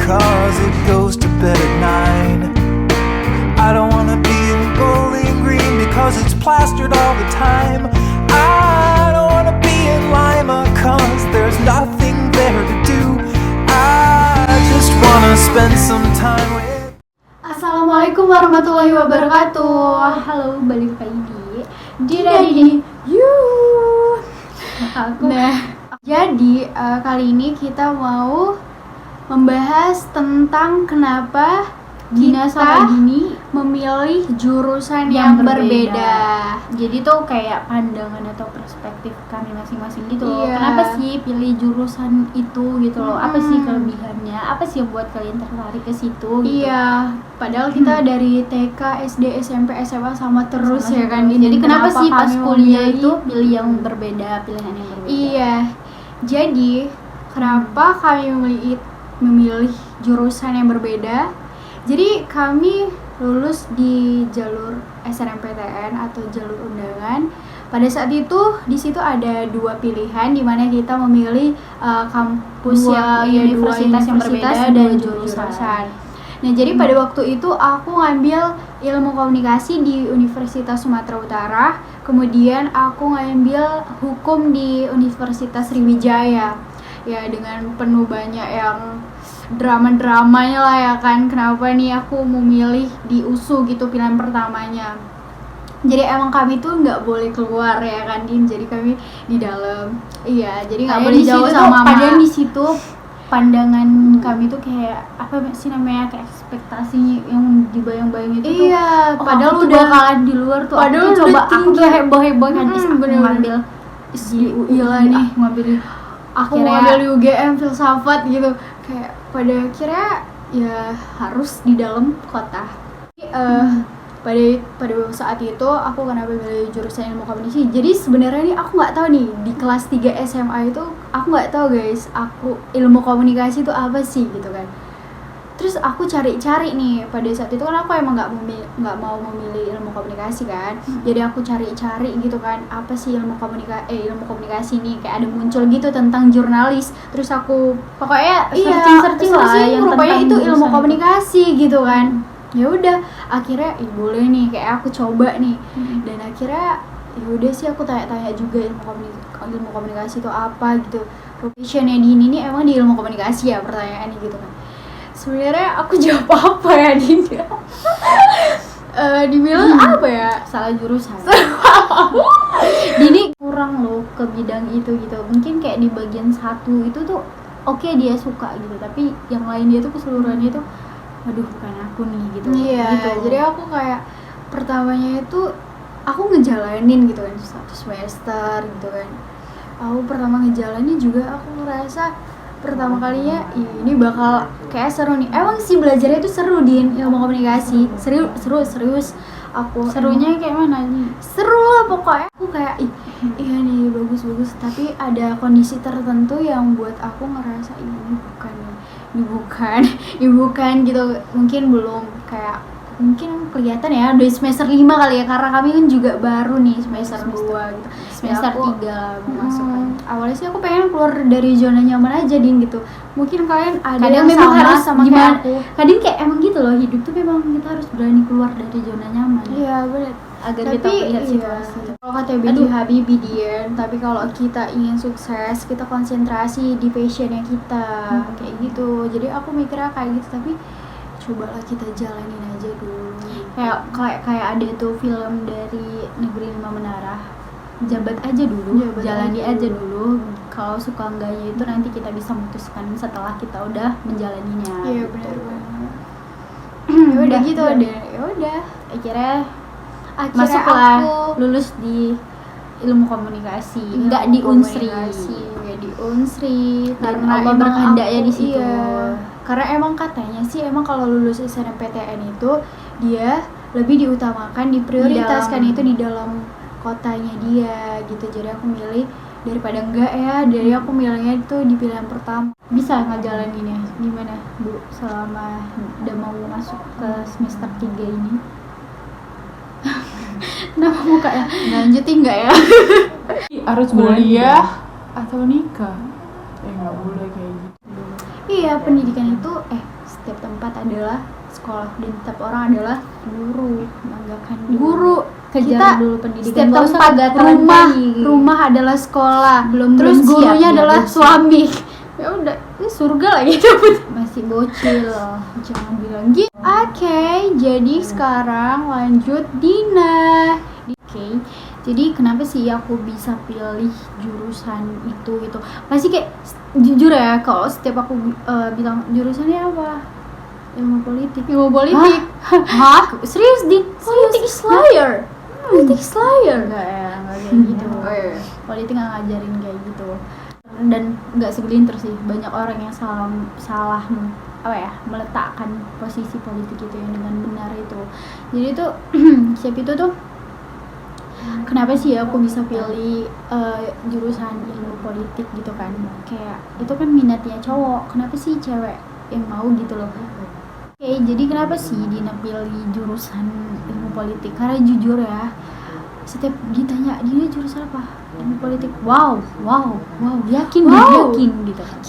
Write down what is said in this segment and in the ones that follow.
cause it goes to bed at 9. I don't wanna be in Bowling Green because it's plastered all the time. I don't wanna be in Lima cause there's nothing there to do. I just wanna spend some time with. Assalamualaikum warahmatullahi wabarakatuh. Halo, balik lagi di Radini You. Jadi kali ini kita mau membahas tentang kenapa Gina sama Gini memilih jurusan yang berbeda. Jadi tuh kayak pandangan atau perspektif kami masing-masing gitu loh. Iya. Kenapa sih pilih jurusan itu gitu loh? Apa sih kelebihannya? Apa sih yang buat kalian tertarik ke situ gitu? Iya, padahal kita dari TK, SD, SMP, SMA sama terus ya kan. Jadi kenapa sih pas kami kuliah memilih- itu pilih yang berbeda, pilihan yang berbeda? Iya, jadi kenapa kami memilih jurusan yang berbeda? Jadi kami lulus di jalur SNMPTN atau jalur undangan. Pada saat itu di situ ada dua pilihan di mana kita memilih kampus Dua dua universitas yang berbeda dan dua jurusan. Nah, jadi pada waktu itu aku ngambil ilmu komunikasi di Universitas Sumatera Utara, kemudian aku ngambil hukum di Universitas Sriwijaya. Ya, dengan penuh banyak yang drama-dramanya lah ya kan, kenapa nih aku memilih di USU gitu pilihan pertamanya. Jadi emang kami tuh nggak boleh keluar ya kan, Din. Jadi kami di dalam. Iya, jadi nggak boleh jauh sama mama. Padahal di situ pandangan kami tuh kayak apa sih namanya, kayak ekspektasi yang dibayang-bayang itu tuh. Iya, Padahal aku tuh udah bakalan di luar tuh. padahal aku tuh udah coba aku tinggi. tuh heboh-heboh kan aku bener-bener. ngambil di UI lah nih. aku ngambil Aku akhirnya- ngambil UGM filsafat gitu. Kayak pada akhirnya ya harus di dalam kota. Pada saat itu aku kenapa milih jurusan ilmu komunikasi. Jadi sebenarnya nih aku nggak tahu nih di kelas 3 SMA itu aku nggak tahu guys, aku ilmu komunikasi itu apa sih gitu kan. Terus aku cari-cari nih, pada saat itu kan aku emang nggak mau memilih ilmu komunikasi kan. Jadi aku cari-cari gitu kan, apa sih ilmu komunikasi nih, kayak ada muncul gitu tentang jurnalis. Terus aku pokoknya searching lah yang rupanya tentang itu ilmu jurusan komunikasi gitu kan. Ya udah, akhirnya boleh nih, kayak aku coba nih. Dan akhirnya ya udah sih aku tanya-tanya juga ilmu komunikasi itu apa gitu. Profesionnya di ini emang di ilmu komunikasi ya, pertanyaannya gitu kan. Sebenarnya aku jawab apa ya, Din? Dibilang apa ya? salah jurusan. Dini kurang loh ke bidang itu gitu. Mungkin kayak di bagian satu itu tuh oke, dia suka gitu, tapi yang lain dia tuh keseluruhannya tuh aduh bukan aku nih gitu. Iya, gitu. jadi aku kayak pertamanya itu aku ngejalanin gitu kan, 1 semester gitu kan. Aku pertama ngejalanin juga aku ngerasa pertama kalinya ini bakal kayak seru nih. Emang sih belajarnya itu seru, Din, ilmu komunikasi. Serius. Aku Serunya kayak mana nih? seru lah pokoknya. Aku kayak iya nih bagus, tapi ada kondisi tertentu yang buat aku ngerasa ini bukan gitu. Mungkin belum kayak, mungkin kelihatan ya dari semester 5 kali ya, karena kami kan juga baru nih semester 2 gitu. Semester Ya, aku- 3 mau masuk kan. Awalnya sih aku pengen keluar dari zona nyaman aja, Din, gitu. Mungkin kalian ada Kadang yang memang sama harus sama gimana? kayak aku. Kadang kayak emang gitu loh, hidup tuh memang kita harus berani keluar dari zona nyaman. Iya, benar. Agar Tapi kita melihat iya, situasi. kalau kata B.J. Habibie, Dian, tapi kalau kita ingin sukses, kita konsentrasi di passionnya kita, kayak gitu. Jadi aku mikirnya kayak gitu, tapi cobalah kita jalanin aja dulu. Kayak ada tuh film dari Negeri Lima Menara. Jabat aja dulu, Jabat jalani aja aja dulu. Kalau suka enggaknya itu nanti kita bisa memutuskan setelah kita udah menjalaninya. Iya, gitu. benar banget. Ya udah gitu Iya. deh. Ya udah. Akhirnya Akhirnya masuklah, aku lulus di ilmu komunikasi, ilmu enggak di Unsri. komunikasi, nggak di Unsri, Dan karena Allah emang berkehendak ya aku- di situ. iya. Karena emang katanya sih emang kalau lulus SNMPTN itu dia lebih diutamakan, diprioritaskan Di dalam. itu di dalam kotanya dia gitu. Jadi aku milih daripada enggak ya, dari aku milihnya itu di pilihan pertama. Bisa ngejalaninnya gimana Bu selama udah mau masuk ke semester 3 ini? Kenapa mukanya? Lanjutin enggak ya? Harus kuliah atau nikah? Nggak boleh kayak gitu. Iya, pendidikan itu setiap tempat adalah sekolah dan setiap orang adalah guru. Banggakan guru. Kejar dulu pendidikan. Setiap Nggak usah tempat kegatalan rumah adalah sekolah. belum Terus siap gurunya dia, adalah belum siap. suami. Ya udah, ini surga lagi dapet. Masih bocil. Jangan bilang gitu. Oke, jadi sekarang lanjut Dina. Oke, jadi kenapa sih aku bisa pilih jurusan itu gitu? Pasti kayak jujur ya, kalau setiap aku bilang jurusannya apa? Ilmu politik. Ilmu politik. Hah? Serius Din? Politik is liar. Politik is liar. Enggak kayak gitu. Politik nggak ngajarin kayak gitu. Dan nggak segelintir sih, banyak orang yang salah meletakkan posisi politik itu yang dengan benar itu. Jadi tuh siap itu tuh kenapa sih aku bisa pilih jurusan ilmu politik gitu kan, kayak itu kan minatnya cowok, kenapa sih cewek yang mau gitu loh. Oke, jadi kenapa sih Dina pilih jurusan ilmu politik? Karena jujur ya, setiap ditanya Dina jurusan apa, ilmu politik, wow yakin gitu kan.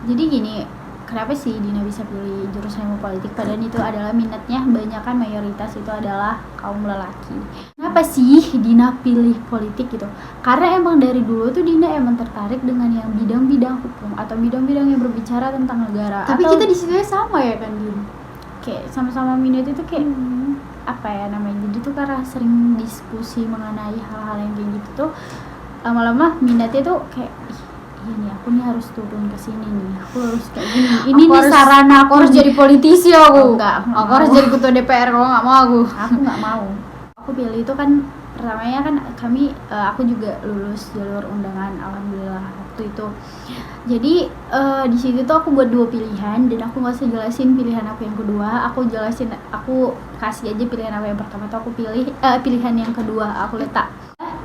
Jadi gini, kenapa sih Dina bisa pilih jurusan ilmu politik? Padahal itu adalah minatnya banyak kan, mayoritas itu adalah kaum lelaki. Kenapa sih Dina pilih politik gitu? Karena emang dari dulu tuh Dina emang tertarik dengan yang bidang-bidang hukum atau bidang-bidang yang berbicara tentang negara. Tapi atau kita di situ sama ya kan Din? kayak sama-sama minat itu kayak apa ya namanya, jadi tuh karena sering diskusi mengenai hal-hal yang kayak gitu tuh lama-lama minatnya tuh kayak iya nih aku nih harus turun ke sini nih, aku harus kayak gini, ini nih sarana aku harus jadi politisi aku. Enggak, Aku harus jadi ketua DPR kalau nggak mau aku. aku nggak mau. Aku pilih itu kan pertamanya kan aku juga lulus jalur undangan alhamdulillah waktu itu. Jadi di situ tuh aku buat 2 pilihan dan aku nggak usah jelasin pilihan aku yang kedua. Aku kasih aja pilihan aku yang pertama tuh aku pilih pilihan yang kedua aku letak.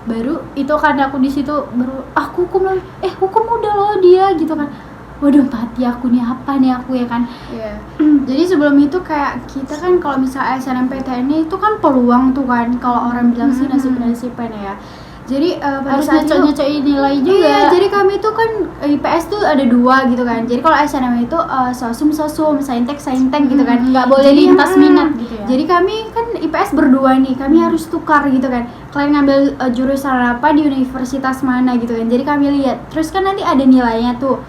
Baru itu karena aku di situ baru aku hukum udah loh dia gitu kan. Waduh, mati aku nih, apa nih aku ya kan. Iya. Jadi sebelum itu kayak kita kan kalau misalnya SNMPTN itu kan peluang tuh kan, kalau orang bilang sih nasib-nasiban ya. Jadi pada Harus saat itu nyocok-nyocokin nilai juga. Iya, jadi kami tuh kan IPS tuh ada 2 gitu kan. Jadi kalau SNM itu sosum, saintek gitu kan. Nggak boleh Jadi, lintas minat gitu ya. Jadi kami kan IPS berdua nih, kami harus tukar gitu kan. Kalian ngambil jurusan apa di universitas mana gitu kan. Jadi kami lihat. Terus kan nanti ada nilainya tuh.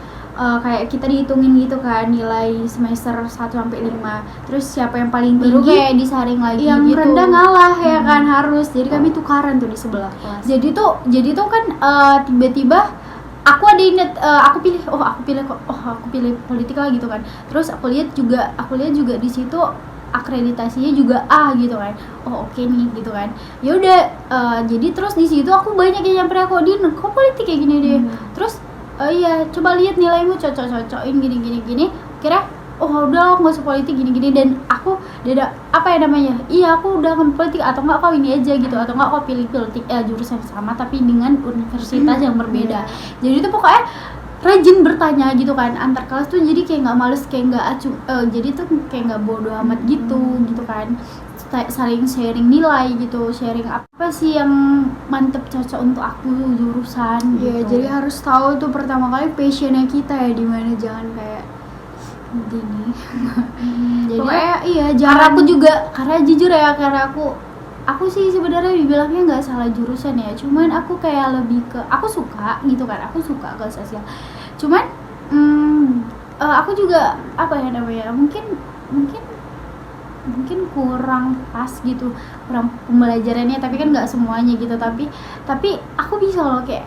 Kayak kita dihitungin gitu kan nilai semester 1 sampai 5. Terus siapa yang paling Baru tinggi kayak disaring lagi yang gitu. rendah ngalah ya kan, harus. Jadi kami tukaran tuh di sebelah kelas. Jadi tuh kan tiba-tiba aku ada inget aku pilih politik lah gitu kan. Terus aku lihat juga di situ akreditasinya juga A gitu kan. Oke nih gitu kan. Ya udah jadi terus di situ aku banyak yang nyamperin aku, Din, kok politik kayak gini deh. Terus iya, coba lihat nilaimu, cocok-cocokin gini. Kira udah aku nggak usah politik gini dan aku aku udah ngambil politik, atau enggak kau ini aja gitu, atau enggak kau pilih politik jurusan sama tapi dengan universitas yang berbeda. Jadi itu pokoknya rajin bertanya gitu kan antar kelas tuh, jadi kayak nggak males, kayak nggak jadi tuh kayak nggak bodoh amat gitu kan, saling sharing nilai gitu, sharing apa sih yang mantep cocok untuk aku jurusan gitu. Iya, jadi harus tahu tuh pertama kali passionnya kita ya di mana, jangan kayak gini. Jadi Pokoknya iya, karena jujur ya, karena aku sih sebenarnya dibilangnya nggak salah jurusan ya, cuman aku kayak lebih ke aku suka gitu kan, aku suka ke sosial, cuman aku juga mungkin kurang pas gitu, kurang pembelajarannya, tapi kan nggak semuanya gitu, tapi aku bisa loh kayak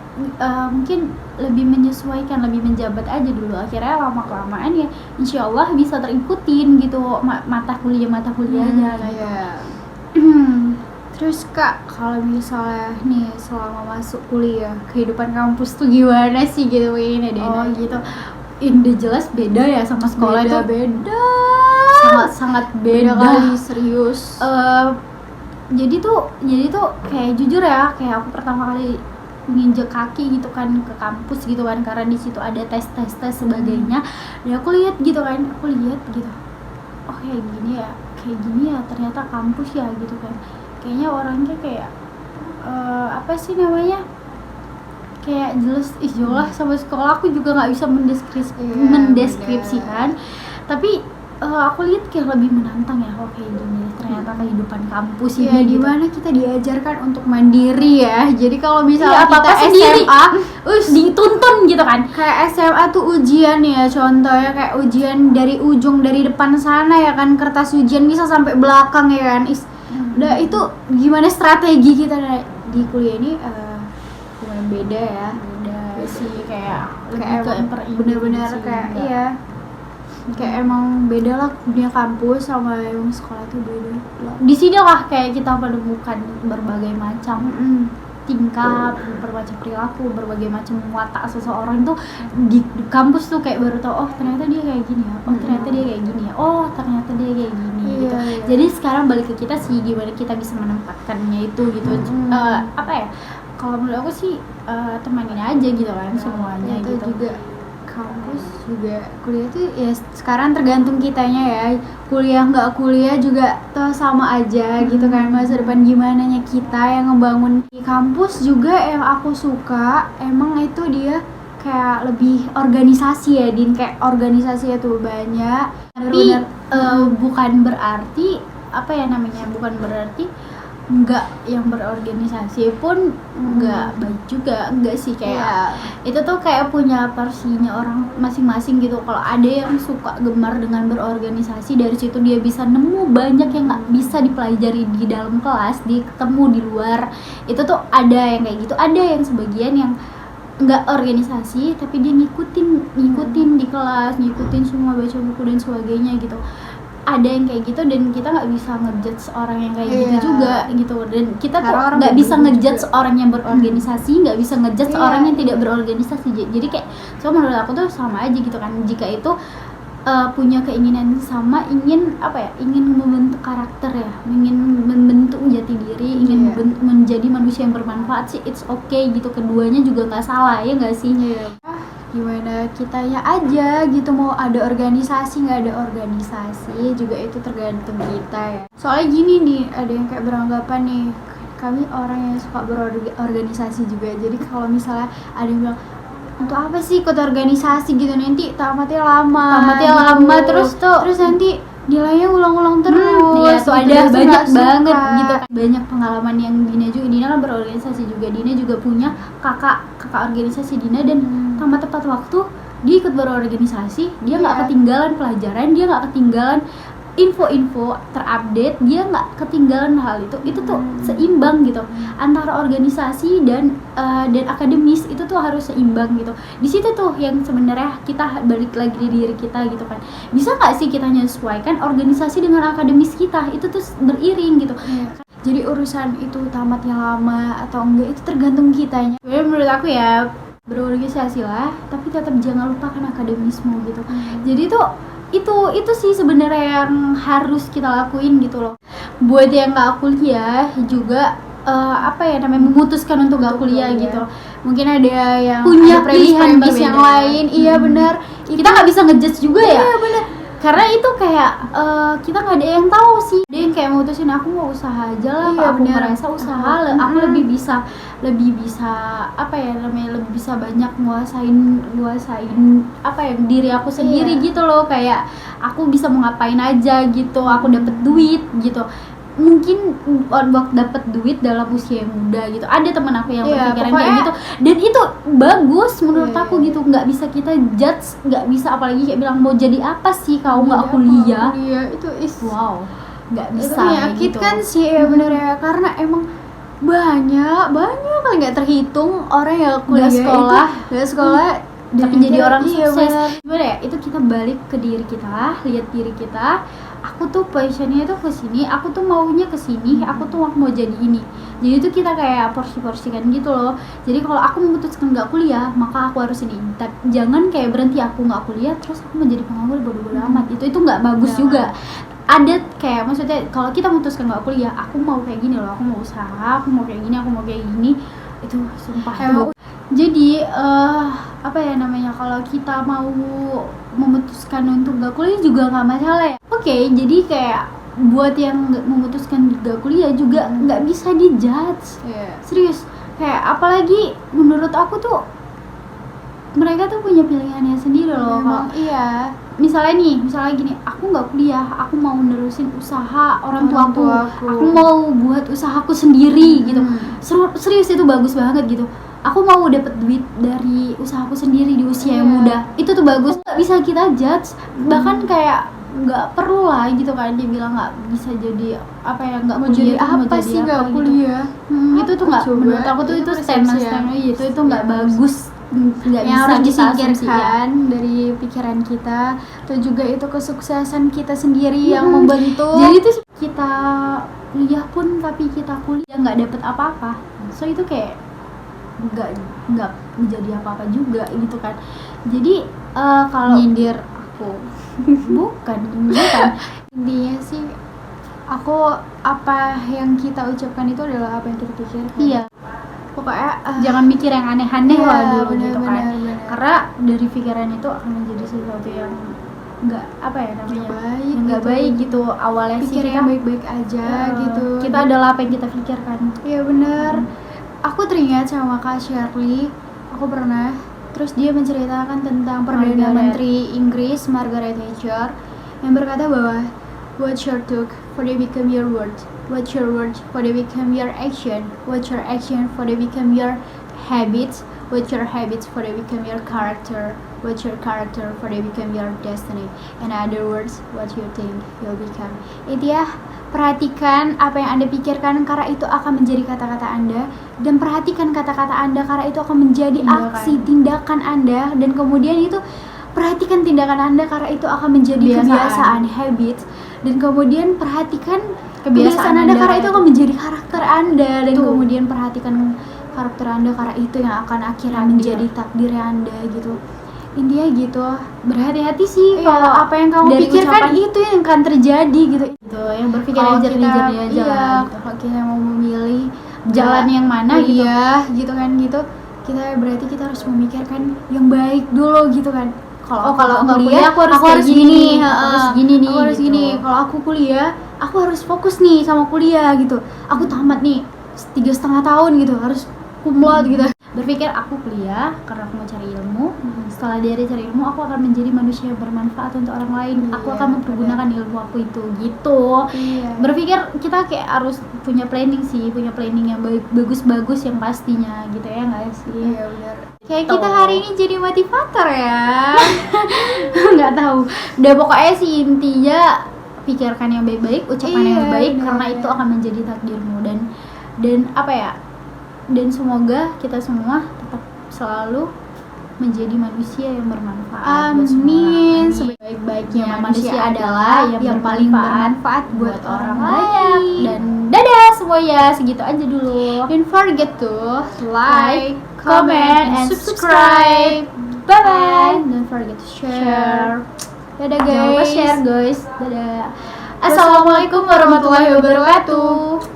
mungkin lebih menyesuaikan, lebih menjabat aja dulu, akhirnya lama-kelamaan ya insyaallah bisa terikutin gitu mata kuliahnya Iya. Terus Kak, kalau misalnya nih selama masuk kuliah, kehidupan kampus tuh gimana sih gitu ini deh. gitu. Udah jelas beda ya sama sekolah itu. Beda. Sangat beda kali, serius. Jadi tuh kayak jujur ya, kayak aku pertama kali nginjek kaki gitu kan ke kampus gitu kan, karena di situ ada tes sebagainya. Dan aku lihat gitu, oh kayak gini ya ternyata kampus ya gitu kan. Kayaknya orangnya kayak kayak jelas sama sekolah aku juga nggak bisa mendeskripsikan, tapi aku lihat kayak lebih menantang ya kalau kayak gini ternyata kehidupan kampus ya ini di gitu. mana kita diajarkan untuk mandiri ya. Jadi kalau misalnya Apa-apa kita sendiri. SMA, Dituntun gitu kan. kayak SMA tuh ujian ya, contohnya kayak ujian dari ujung dari depan sana ya kan, kertas ujian bisa sampai belakang ya kan. Udah itu gimana strategi kita di kuliah ini lumayan beda ya. Udah sih kayak Kayak lebih ke emang bener-bener sih, kayak enggak. iya. Kayak emang beda lah dunia kampus sama yang sekolah tuh beda. Di sini lah kayak kita menemukan berbagai macam tingkah, berbagai perilaku, berbagai macam watak seseorang tuh di kampus tuh kayak baru tahu, oh ternyata dia kayak gini ya, oh ternyata dia kayak gini ya, oh ternyata dia kayak gini gitu. Iya. Jadi sekarang balik ke kita sih gimana kita bisa menempatkannya itu gitu. Apa ya? Kalau menurut aku sih temanin aja gitu kan semuanya itu gitu. juga kampus juga kuliah tuh ya sekarang tergantung kitanya ya, kuliah nggak kuliah juga tuh sama aja gitu kan, masa depan gimana nya kita yang ngebangun. Di kampus juga yang aku suka emang itu dia kayak lebih organisasi ya Din, kayak organisasinya tuh banyak. Tapi bukan berarti apa ya namanya, bukan berarti nggak yang berorganisasi pun nggak baik juga, enggak sih kayak itu tuh kayak punya porsinya orang masing-masing gitu. Kalau ada yang suka gemar dengan berorganisasi, dari situ dia bisa nemu banyak yang nggak bisa dipelajari di dalam kelas, ketemu di luar. Itu tuh ada yang kayak gitu, ada yang sebagian yang nggak organisasi tapi dia ngikutin di kelas, ngikutin semua, baca buku dan sebagainya gitu. Ada yang kayak gitu dan kita nggak bisa ngejudge orang yang kayak gitu juga gitu, dan kita tuh nggak bisa ngejudge orang yang berorganisasi, nggak bisa ngejudge orang yang tidak berorganisasi. Jadi kayak menurut aku tuh sama aja gitu kan, jika itu punya keinginan sama, ingin apa ya, ingin membentuk karakter ya, ingin membentuk jati diri, ingin menjadi manusia yang bermanfaat sih, it's okay gitu. Keduanya juga nggak salah ya nggak sih? Gimana kitanya aja gitu, mau ada organisasi nggak ada organisasi juga itu tergantung kita ya. Soalnya gini nih, ada yang kayak beranggapan nih, kami orang yang suka berorganisasi juga, jadi kalau misalnya ada yang bilang untuk apa sih ikut organisasi gitu, nanti tamatnya lama terus nanti nilainya ulang-ulang terus. Iya tuh gitu, ada terus banyak nggak suka. banget gitu kan. Banyak pengalaman yang Dina kan berorganisasi juga. Dina juga punya kakak organisasi Dina, dan tamat tepat waktu dia ikut berorganisasi, dia nggak ketinggalan pelajaran, dia nggak ketinggalan info-info terupdate, dia nggak ketinggalan hal itu tuh seimbang gitu antara organisasi dan akademis, itu tuh harus seimbang gitu. Di situ tuh yang sebenarnya kita balik lagi di diri kita gitu kan, bisa nggak sih kita menyesuaikan organisasi dengan akademis kita, itu tuh beriring gitu. Jadi urusan itu tamatnya lama atau enggak itu tergantung kitanya. Menurut aku ya berorganisasi lah, tapi tetap jangan lupakan akademismu gitu. Jadi itu sih sebenarnya yang harus kita lakuin gitu loh. Buat yang nggak kuliah juga memutuskan untuk nggak kuliah gitu. Mungkin ada yang Punya ada pilihan bis berbeda. yang lain, iya benar. Kita nggak bisa ngejudge juga ya. Iya benar. Karena itu kayak kita nggak ada yang tahu sih. Ada yang kayak mutusin aku mau usaha aja lah, Iya, aku bener. merasa usaha aku lebih bisa lebih bisa banyak nguasain apa ya, diri aku sendiri gitu loh. Kayak aku bisa mau ngapain aja gitu, aku dapet duit gitu. Mungkin waktu dapet duit dalam usia yang muda gitu. Ada teman aku yang berpikiran kayak gitu, dan itu bagus menurut aku gitu. Nggak bisa kita judge, nggak bisa, apalagi kayak bilang mau jadi apa sih kau nggak kuliah. Itu Wow, nggak bisa itu menyakitkan gitu. sih ya bener ya, karena emang banyak kan nggak terhitung orang yang kuliah nggak sekolah tapi jadi orang sukses. bener. Gimana ya, itu kita balik ke diri kita, lihat diri kita. Aku tuh passionnya itu ke sini, aku tuh maunya ke sini, aku tuh mau jadi ini. Jadi itu kita kayak porsi-porsikan gitu loh. Jadi kalau aku memutuskan nggak kuliah, maka aku harus ini. Tapi jangan kayak berhenti aku nggak kuliah terus aku menjadi penganggur bodoh-bodoh amat. Itu nggak bagus juga. Ada kayak maksudnya kalau kita memutuskan nggak kuliah, aku mau kayak gini loh, aku mau usaha, aku mau kayak gini, aku mau kayak gini. Itu sumpah tuh. Jadi kalau kita mau memutuskan untuk gak kuliah juga nggak masalah ya. Oke, jadi kayak buat yang memutuskan gak kuliah juga nggak bisa dijudge. Serius, kayak apalagi menurut aku tuh mereka tuh punya pilihannya sendiri loh. Memang iya. Misalnya gini, aku nggak kuliah, aku mau nerusin usaha orang tuaku, tuaku. aku mau buat usahaku sendiri gitu. Serius itu bagus banget gitu. Aku mau dapat duit dari usahaku sendiri di usia yang muda. Itu tuh bagus. Nggak bisa kita judge, bahkan kayak nggak perlu lah gitu kan, dia bilang nggak bisa jadi apa ya, nggak Mau jadi apa sih nggak gitu. kuliah? Itu tuh nggak, Coba, menurut aku tuh itu persepsi ya. statement itu nggak bagus, nggak Yang bisa harus kita disingkirkan dari pikiran kita, atau juga itu kesuksesan kita sendiri yang membentuk. Jadi tuh kita kuliah pun tapi kita kuliah nggak dapet apa-apa, so itu kayak nggak menjadi apa-apa juga gitu kan. Jadi kalau nyindir aku. bukan Intinya sih aku, apa yang kita ucapkan itu adalah apa yang kita pikirkan. iya, Pokoknya jangan mikir yang aneh-aneh iya, lah dulu bener, gitu kan. bener. Karena dari pikiran itu akan menjadi sesuatu yang nggak apa ya namanya, Nggak baik nggak gitu. baik gitu. Awalnya sih Pikir kita yang baik-baik aja gitu. kita adalah apa yang kita pikirkan. Iya bener. Aku teringat sama Kak Shirley. Aku pernah. Terus dia menceritakan tentang Perdana Menteri Inggris Margaret Thatcher yang berkata bahwa what's your talk for they become your words, what's your words for they become your action, what's your action for they become your habits, what's your habits for they become your character, what's your character for they become your destiny. In other words, what you think you'll become. Itu ya, perhatikan apa yang Anda pikirkan karena itu akan menjadi kata-kata Anda, dan perhatikan kata-kata Anda karena itu akan menjadi tindakan Anda, dan kemudian itu perhatikan tindakan Anda karena itu akan menjadi kebiasaan, habits, dan kemudian perhatikan kebiasaan Anda karena itu akan menjadi karakter Anda, dan kemudian perhatikan karakter Anda karena itu yang akan akhirnya menjadi takdir Anda gitu. Intinya gitu, berhati-hati sih kalau apa yang kamu pikirkan itu yang akan terjadi gitu. Yang berpikir Kalau yang jernih-jernih aja iya, lah, gitu. kalau kita mau memilih Jalan yang mana gitu. iya, gitu kan gitu, kita berarti kita harus memikirkan yang baik dulu gitu kan. Kalau nggak kuliah aku harus gini, aku harus gini nih, aku harus gitu. gini. Kalau aku kuliah, aku harus fokus nih sama kuliah gitu. Aku tamat nih 3,5 tahun gitu, harus cum laude gitu. Berpikir aku kuliah karena aku mau cari ilmu. Setelah dari cari ilmu, aku akan menjadi manusia yang bermanfaat untuk orang lain. Aku akan mempergunakan ilmu aku itu gitu. Iya. Berpikir kita kayak harus punya planning yang bagus-bagus yang pastinya gitu ya, nggak sih? Iya benar. Kayak kita hari ini jadi motivator ya. Nggak tahu. Udah pokoknya sih intinya pikirkan yang baik-baik, ucapan yang Iya, baik, benar, karena itu akan menjadi takdirmu, dan apa ya? Dan semoga kita semua tetap selalu menjadi manusia yang bermanfaat buat semua orang. Amin. Amin. Sebaik-baiknya Manusia adalah yang paling bermanfaat buat orang banyak. lain. Dan dadah semuanya, segitu aja dulu. Don't forget to Like, comment, and subscribe. Bye bye. Don't forget to share. Dadah Jangan lupa guys. share guys. Dadah. Assalamualaikum warahmatullahi wabarakatuh.